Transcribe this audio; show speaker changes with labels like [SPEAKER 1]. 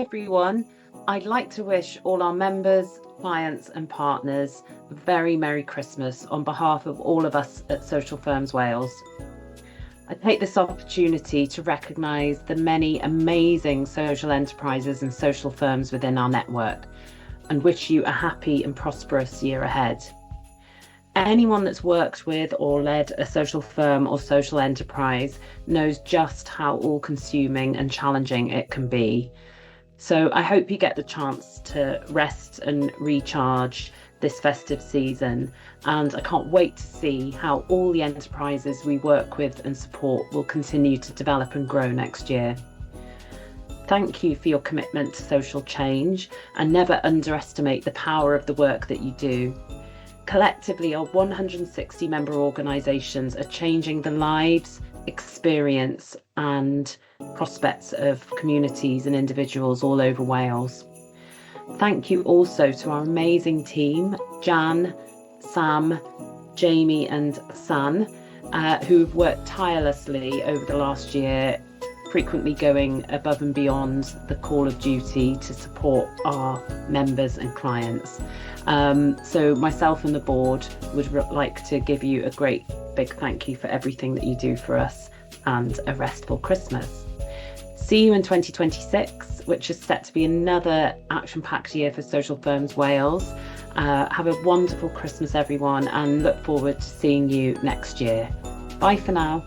[SPEAKER 1] everyone. I'd like to wish all our members, clients and partners a very Merry Christmas on behalf of all of us at Social Firms Wales. I take this opportunity to recognise the many amazing social enterprises and social firms within our network and wish you a happy and prosperous year ahead. Anyone that's worked with or led a social firm or social enterprise knows just how all-consuming and challenging it can be. So I hope you get the chance to rest and recharge this festive season, and I can't wait to see how all the enterprises we work with and support will continue to develop and grow next year. Thank you for your commitment to social change, and never underestimate the power of the work that you do. Collectively, our 160 member organisations are changing the lives, experience and prospects of communities and individuals all over Wales. Thank you also to our amazing team, Jan, Sam, Jamie and San, who've worked tirelessly over the last year, frequently going above and beyond the call of duty to support our members and clients. So myself and the board would like to give you a great big thank you for everything that you do for us, and a restful Christmas. See you in 2026, which is set to be another action-packed year for Social Firms Wales. Have a wonderful Christmas, everyone, and look forward to seeing you next year. Bye for now.